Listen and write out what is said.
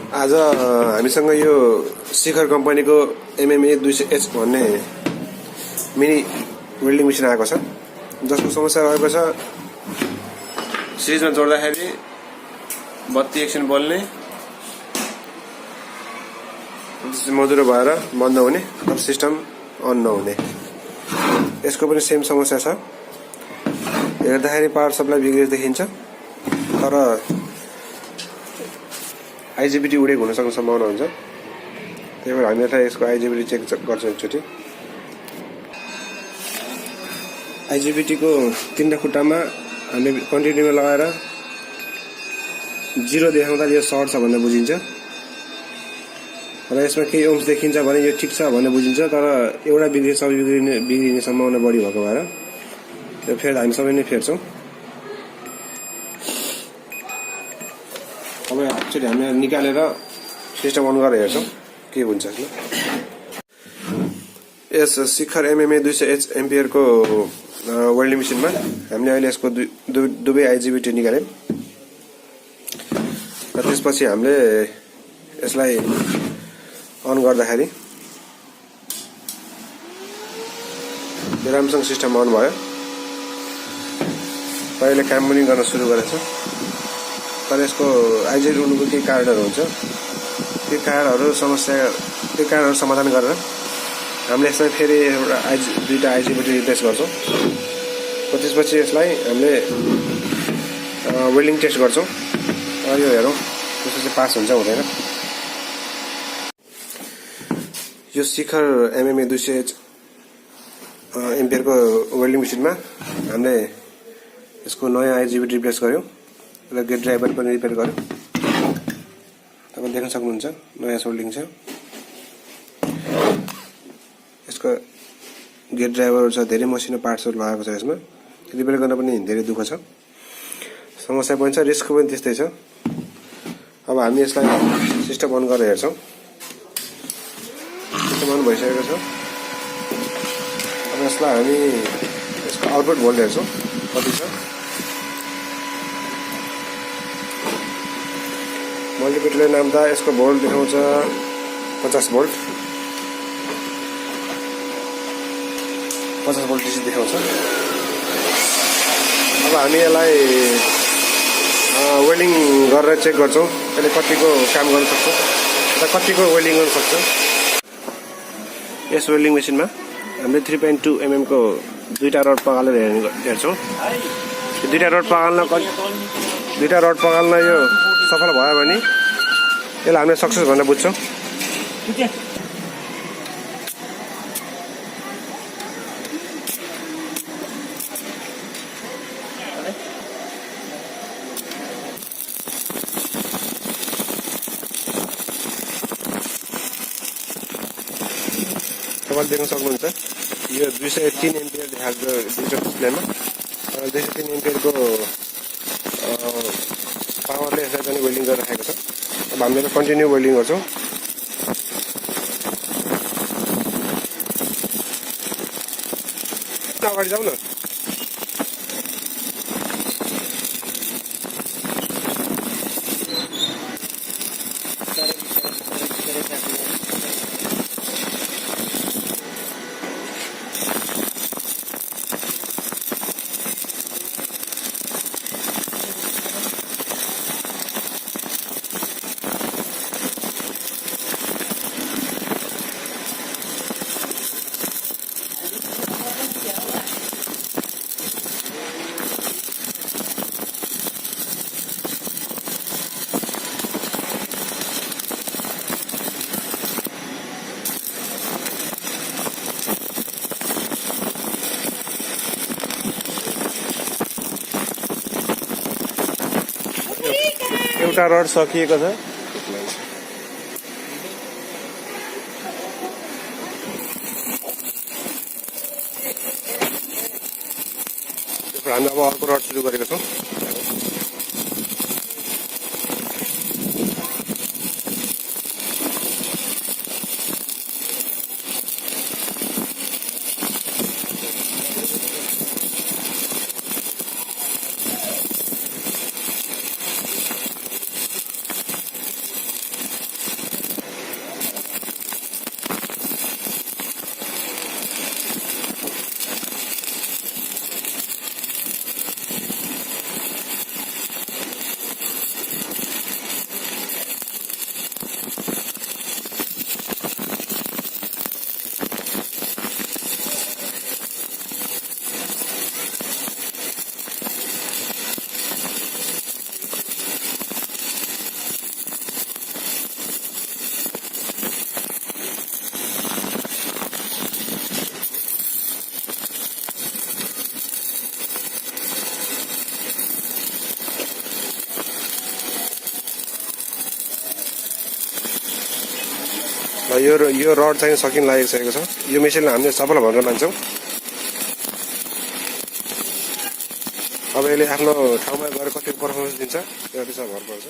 आज हामीसँग यो शिखर कम्पनीको mma200H भन्ने मिनी वेल्डिङ मेसिन आएको छ, जसको समस्या रहेको छ सिरिजमा जोड्दाखेरि बत्ती एकछिन बल्ने, मधुरो भएर बन्द हुने र सिस्टम अन नहुने। यसको पनि सेम समस्या छ। हेर्दाखेरि पावर सप्लाई बिग्रेको देखिन्छ, तर आइजिबिटी उडेको हुन सक्ने सम्भावना हुन्छ। त्यही भएर हामी यसको आइजिबिटी चेक गर्छौँ एकचोटि। आइजिबिटीको तीनवटा खुट्टामा हामीले कन्टिन्यूमा लगाएर 0 देखाउँदा यो सर्ट छ भनेर बुझिन्छ, र यसमा केही ओम्स देखिन्छ भने यो ठिक छ भनेर बुझिन्छ। तर एउटा बिग्रिए सबै बिग्रिने सम्भावना बढी भएको भएर त्यो हामी सबै नै फेर्छौँ। अब एक्चुअली हामी निकालेर सिस्टम अन गरेर हेर्छौँ के हुन्छ यसमा। यस शिखर mma200H एम्पियरको वेल्डिङ मेसिनमा हामीले अहिले यसको दुवै आइजिबिटी निकाल्यौँ, र त्यसपछि हामीले यसलाई अन गर्दाखेरि राम्रोसँग सिस्टम अन भयो। अहिले काम पनि गर्न सुरु गरेछ, तर यसको आइजिबिटी उड्नुको केही कारणहरू हुन्छ। त्यो कारणहरू समाधान गरेर हामीले यसमा फेरि दुईवटा आइजिबिटी रिप्लेस गर्छौँ, र त्यसपछि यसलाई हामीले वेल्डिङ टेस्ट गर्छौँ। यो हेरौँ त्यसपछि पास हुन्छ हुँदैन। यो शिखर mma200H एम्पियरको वेल्डिङ मेसिनमा हामीले यसको नयाँ आइजिबिटी रिप्लेस गर्यौँ र गेट ड्राइभर पनि रिपेयर गर्यौँ। तपाईँ देख्न सक्नुहुन्छ नयाँ सोल्डिङ छ। यसको गेट ड्राइभरहरू छ, धेरै मसिनो पार्ट्सहरू लगाएको छ। यसमा रिपेयर गर्न पनि धेरै दुःख छ, समस्या पनि छ, रिस्क पनि त्यस्तै छ। अब हामी यसलाई सिस्टम अन गरेर हेर्छौँ। सिस्टम अन भइसकेको छ। अब यसलाई हामी यसको आउटपुट भोल्ट हेर्छौँ कति छ। मल्टिमिटरले नाप्दा यसको भोल्ट देखाउँछ 50 भोल्ट। 50 भोल्ट डिसी देखाउँछ। अब हामी यसलाई वेल्डिङ गरेर चेक गर्छौँ, यसले कतिको काम गर्न सक्छ र कतिको वेल्डिङ गर्न सक्छ। यस वेल्डिङ मेसिनमा हामीले 3.2 mm को दुईवटा रड पगालेर हेर्छौँ। दुईवटा रड पगाल्न यो सफल भयो भने यसलाई हामीले सक्सेस भनेर बुझ्छौँ। तपाईँले देख्न सक्नुहुन्छ यो 203 एम्पियर देखाएको डिजिटल डिस्प्लेमा। 203 एम्पियरको पावरले यसलाई पनि वेल्डिङ गरिराखेको छ। अब हामीले कन्टिन्यू वेल्डिङ गर्छौँ। अगाडि जाउँ न। एउटा रड सकिएको छ। हामी अब अर्को रड सुरु गरेको छौँ। यो रड चाहिँ सकिन लागिसकेको छ। यो मेसिनलाई हामीले सफल भनेर मान्छौँ। अब यसले आफ्नो ठाउँमा गएर कति पर्फर्मेन्स दिन्छ त्यो चाहिँ भर पर्छ।